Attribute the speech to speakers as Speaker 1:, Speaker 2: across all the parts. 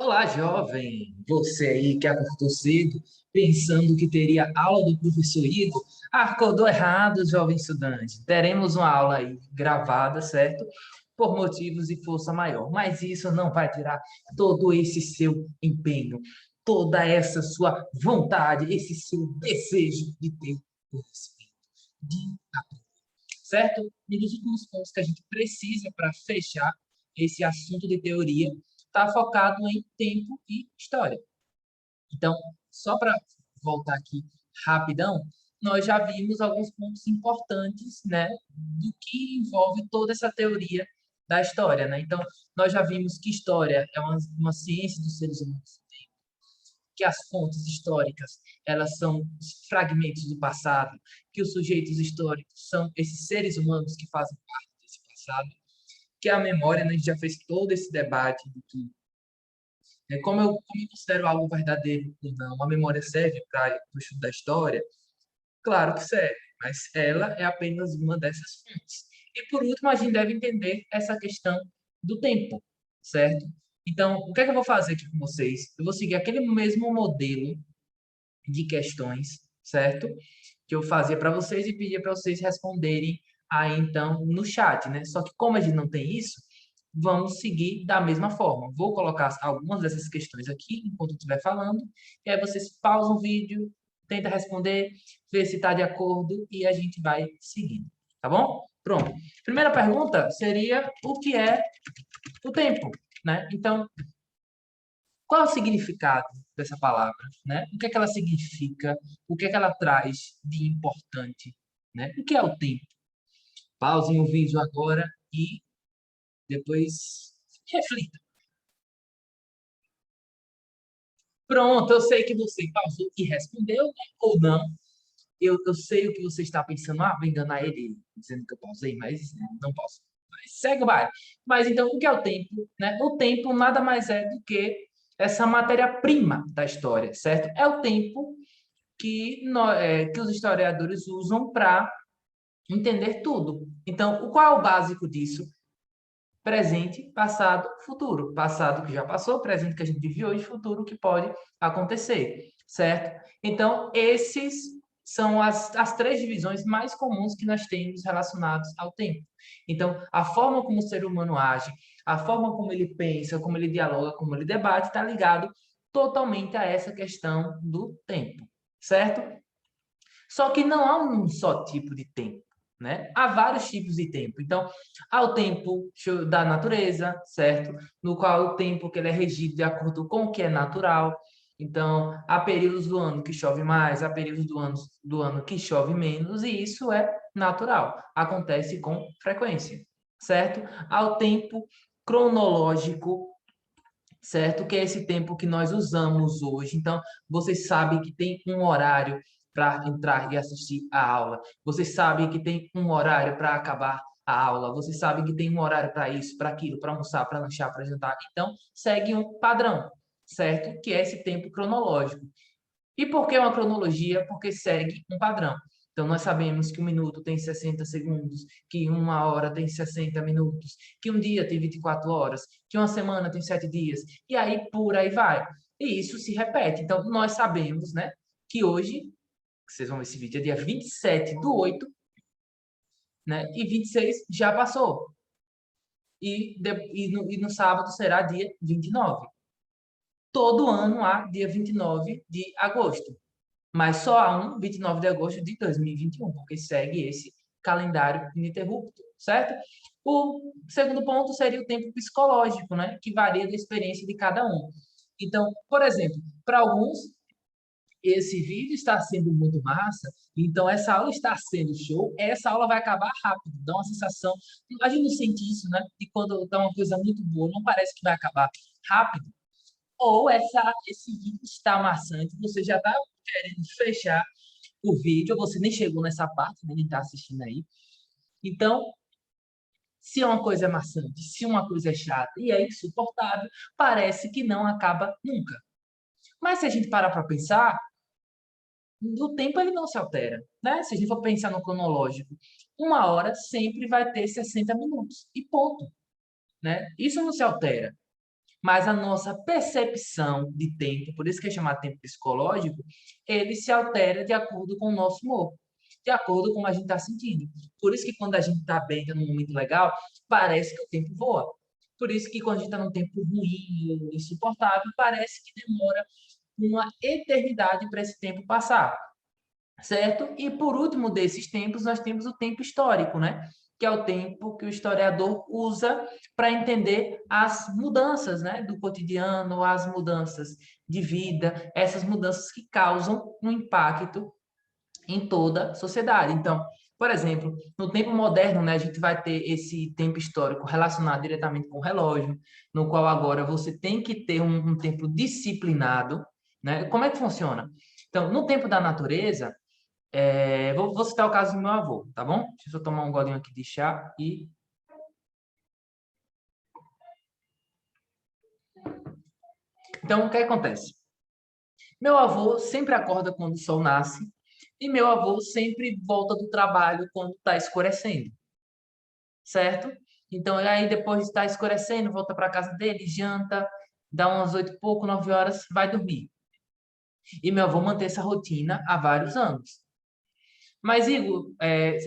Speaker 1: Olá, jovem! Você aí que acordou cedo, pensando que teria aula do professor Igor, acordou errado, jovem estudante. Teremos uma aula aí gravada, certo? Por motivos de força maior. Mas isso não vai tirar todo esse seu empenho, toda essa sua vontade, esse seu desejo de ter conhecimento, de aprender, certo? E dos últimos pontos que a gente precisa para fechar esse assunto de teoria está focado em tempo e história. Então, só para voltar aqui rapidão, nós já vimos alguns pontos importantes, né, do que envolve toda essa teoria da história, né? Então, nós já vimos que história é uma ciência dos seres humanos, que as fontes históricas, elas são os fragmentos do passado, que os sujeitos históricos são esses seres humanos que fazem parte desse passado, que a memória, né, a gente já fez todo esse debate de que como eu considero algo verdadeiro ou não, a memória serve para o estudo da história? Claro que serve, mas ela é apenas uma dessas fontes. E por último, a gente deve entender essa questão do tempo, certo? Então, o que é que eu vou fazer aqui com vocês? Eu vou seguir aquele mesmo modelo de questões, certo? Que eu fazia para vocês e pedia para vocês responderem aí então no chat, né? Só que como a gente não tem isso, vamos seguir da mesma forma. Vou colocar algumas dessas questões aqui enquanto eu estiver falando, e aí vocês pausam o vídeo, tenta responder, vê se está de acordo e a gente vai seguindo, tá bom? Pronto. Primeira pergunta seria o que é o tempo, né? Então, qual é o significado dessa palavra, né? O que é que ela significa? O que é que ela traz de importante, né? O que é o tempo? Pausem o vídeo agora e depois reflita. Pronto, eu sei que você pausou e respondeu, né? Ou não. Eu sei o que você está pensando. Ah, vou enganar ele dizendo que eu pausei, mas não posso. Mas segue o baile. Mas então, o que é o tempo, né? O tempo nada mais é do que essa matéria-prima da história, certo? É o tempo que os historiadores usam para entender tudo. Então, qual é o básico disso? Presente, passado, futuro. Passado que já passou, presente que a gente vive hoje, futuro que pode acontecer, certo? Então, esses são as três divisões mais comuns que nós temos relacionados ao tempo. Então, a forma como o ser humano age, a forma como ele pensa, como ele dialoga, como ele debate, está ligado totalmente a essa questão do tempo, certo? Só que não há um só tipo de tempo, né? Há vários tipos de tempo. Então, há o tempo da natureza, certo? No qual o tempo que ele é regido de acordo com o que é natural. Então, há períodos do ano que chove mais, há períodos do ano que chove menos, e isso é natural, acontece com frequência, certo? Há o tempo cronológico, certo? Que é esse tempo que nós usamos hoje. Então, vocês sabem que tem um horário para entrar e assistir a aula. Vocês sabem que tem um horário para acabar a aula. Vocês sabem que tem um horário para isso, para aquilo, para almoçar, para lanchar, para jantar. Então, segue um padrão, certo? Que é esse tempo cronológico. E por que uma cronologia? Porque segue um padrão. Então, nós sabemos que um minuto tem 60 segundos, que uma hora tem 60 minutos, que um dia tem 24 horas, que uma semana tem 7 dias, e aí por aí vai. E isso se repete. Então, nós sabemos, né, que hoje, vocês vão ver esse vídeo, é dia 27/8, né, e 26 já passou. E no sábado será dia 29. Todo ano há dia 29 de agosto. Mas só há um 29 de agosto de 2021, porque segue esse calendário ininterrupto, certo? O segundo ponto seria o tempo psicológico, né? Que varia da experiência de cada um. Então, por exemplo, para alguns, esse vídeo está sendo muito massa, então essa aula está sendo show, essa aula vai acabar rápido, dá uma sensação. A gente não sente isso, né? E quando dá uma coisa muito boa, não parece que vai acabar rápido. Ou esse vídeo está maçante, você já está querendo fechar o vídeo, você nem chegou nessa parte, nem está assistindo aí. Então, se uma coisa é maçante, se uma coisa é chata e é insuportável, parece que não acaba nunca. Mas se a gente parar para pensar, o tempo ele não se altera, né? Se a gente for pensar no cronológico, uma hora sempre vai ter 60 minutos e ponto, né? Isso não se altera. mas a nossa percepção de tempo, por isso que é chamado tempo psicológico, ele se altera de acordo com o nosso humor, de acordo com como a gente está sentindo. Por isso que quando a gente está bem, está num momento legal, parece que o tempo voa. Por isso que quando a gente está num tempo ruim, insuportável, parece que demora uma eternidade para esse tempo passar, certo? E por último desses tempos, nós temos o tempo histórico, né? Que é o tempo que o historiador usa para entender as mudanças, né, do cotidiano, as mudanças de vida, essas mudanças que causam um impacto em toda a sociedade. Então, por exemplo, no tempo moderno, né, a gente vai ter esse tempo histórico relacionado diretamente com o relógio, no qual agora você tem que ter um tempo disciplinado, né? Como é que funciona? Então, no tempo da natureza, vou citar o caso do meu avô, tá bom? Deixa eu só tomar um golinho aqui de chá e... Então, o que acontece? Meu avô sempre acorda quando o sol nasce e meu avô sempre volta do trabalho quando está escurecendo, certo? Então, aí depois de estar escurecendo, volta para casa dele, janta, dá umas 8 e pouco, 9 horas, vai dormir. E meu avô mantém essa rotina há vários anos. Mas, Igor,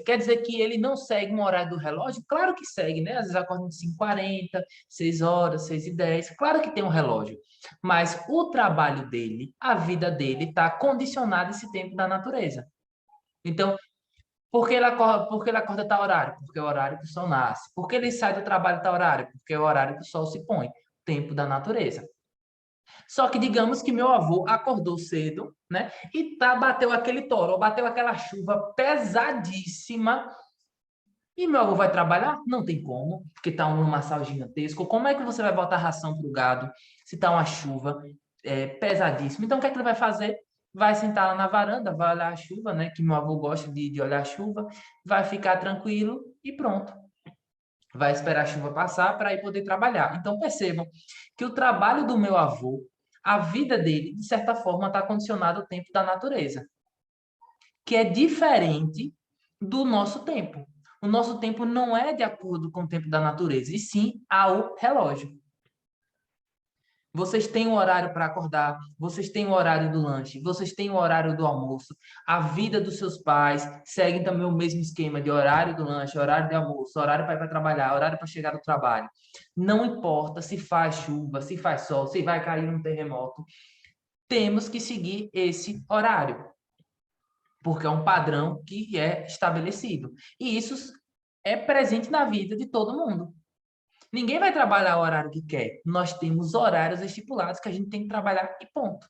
Speaker 1: quer dizer que ele não segue um horário do relógio? Claro que segue, né? Às vezes acorda de 5h40, 6 horas, 6h10. Claro que tem um relógio. Mas o trabalho dele, a vida dele, está condicionado a esse tempo da natureza. Então, por que ele acorda tal horário? Porque é o horário que o sol nasce. Por que ele sai do trabalho tal horário? Porque é o horário que o sol se põe. Tempo da natureza. Só que digamos que meu avô acordou cedo, né? E bateu aquele toró, bateu aquela chuva pesadíssima. E meu avô vai trabalhar? Não tem como, porque tá um lamaçal gigantesco. Como é que você vai botar ração pro gado se tá uma chuva pesadíssima? Então, o que é que ele vai fazer? Vai sentar lá na varanda, vai olhar a chuva, né? Que meu avô gosta de olhar a chuva, vai ficar tranquilo e pronto. Vai esperar a chuva passar para ir poder trabalhar. Então, percebam que o trabalho do meu avô, a vida dele, de certa forma, está condicionada ao tempo da natureza, que é diferente do nosso tempo. O nosso tempo não é de acordo com o tempo da natureza, e sim ao relógio. Vocês têm um horário para acordar, vocês têm o horário do lanche, vocês têm o horário do almoço. A vida dos seus pais segue também o mesmo esquema de horário do lanche, horário de almoço, horário para ir para trabalhar, horário para chegar do trabalho. Não importa se faz chuva, se faz sol, se vai cair um terremoto, temos que seguir esse horário, porque é um padrão que é estabelecido. E isso é presente na vida de todo mundo. Ninguém vai trabalhar o horário que quer. Nós temos horários estipulados que a gente tem que trabalhar e ponto.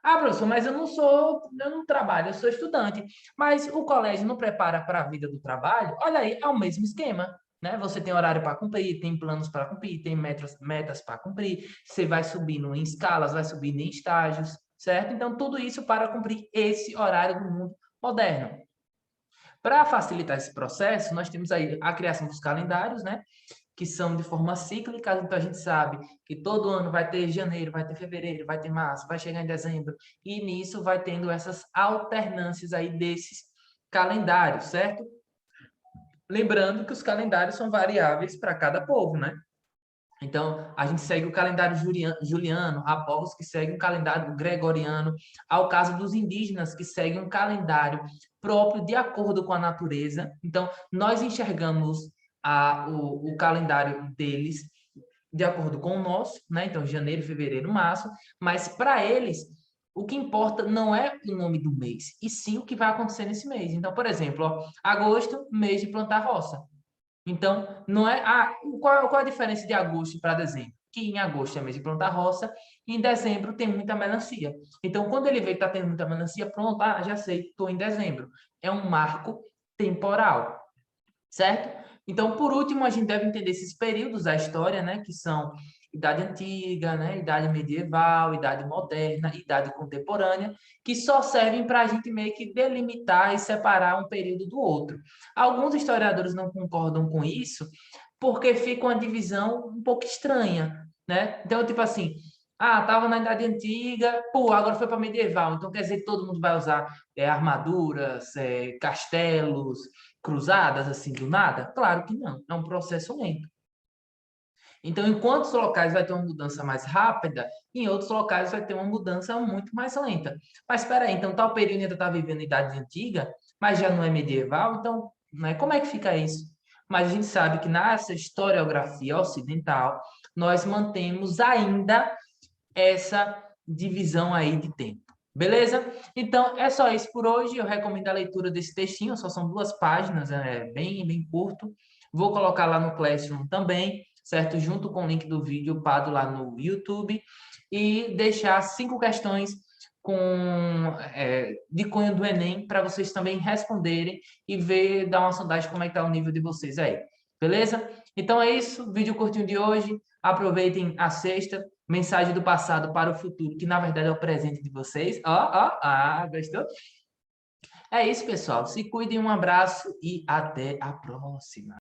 Speaker 1: Ah, professor, mas eu não trabalho, eu sou estudante. Mas o colégio não prepara para a vida do trabalho? Olha aí, é o mesmo esquema, né? Você tem horário para cumprir, tem planos para cumprir, tem metas para cumprir. Você vai subindo em escalas, vai subindo em estágios, certo? Então, tudo isso para cumprir esse horário do mundo moderno. Para facilitar esse processo, nós temos aí a criação dos calendários, né? Que são de forma cíclica, então a gente sabe que todo ano vai ter janeiro, vai ter fevereiro, vai ter março, vai chegar em dezembro, e nisso vai tendo essas alternâncias aí desses calendários, certo? Lembrando que os calendários são variáveis para cada povo, né? Então, a gente segue o calendário juliano, há povos que seguem o calendário gregoriano, ao caso dos indígenas que seguem um calendário próprio de acordo com a natureza. Então, nós enxergamos o calendário deles de acordo com o nosso, né? Então, janeiro, fevereiro, março, mas para eles, o que importa não é o nome do mês, e sim o que vai acontecer nesse mês. Então, por exemplo, ó, agosto, mês de plantar roça. Então, não é. Qual é a diferença de agosto para dezembro? Que em agosto é mês de plantar roça, e em dezembro tem muita melancia. Então, quando ele vê que está tendo muita melancia, pronto, já sei, estou em dezembro. É um marco temporal, certo? Então, por último, a gente deve entender esses períodos da história, né, que são Idade Antiga, né, Idade Medieval, Idade Moderna, Idade Contemporânea, que só servem para a gente meio que delimitar e separar um período do outro. Alguns historiadores não concordam com isso, porque fica uma divisão um pouco estranha, né? Então, tipo assim, tava na Idade Antiga, pô, agora foi para medieval, então quer dizer que todo mundo vai usar armaduras, castelos, cruzadas assim do nada? Claro que não, é um processo lento. Então, em quantos locais vai ter uma mudança mais rápida, em outros locais vai ter uma mudança muito mais lenta. Mas espera aí, então tal período ainda está vivendo a Idade Antiga, mas já não é medieval, então, né, como é que fica isso? Mas a gente sabe que nessa historiografia ocidental, nós mantemos ainda essa divisão aí de tempo. Beleza? Então, é só isso por hoje. Eu recomendo a leitura desse textinho, só são 2 páginas, é bem curto. Vou colocar lá no Classroom também, certo? Junto com o link do vídeo upado lá no YouTube. E deixar 5 questões de cunho do Enem para vocês também responderem e ver, dar uma sondagem como é que está o nível de vocês aí. Beleza? Então é isso, vídeo curtinho de hoje. Aproveitem a sexta, mensagem do passado para o futuro, que na verdade é o presente de vocês. Gostou? É isso, pessoal. Se cuidem, um abraço e até a próxima.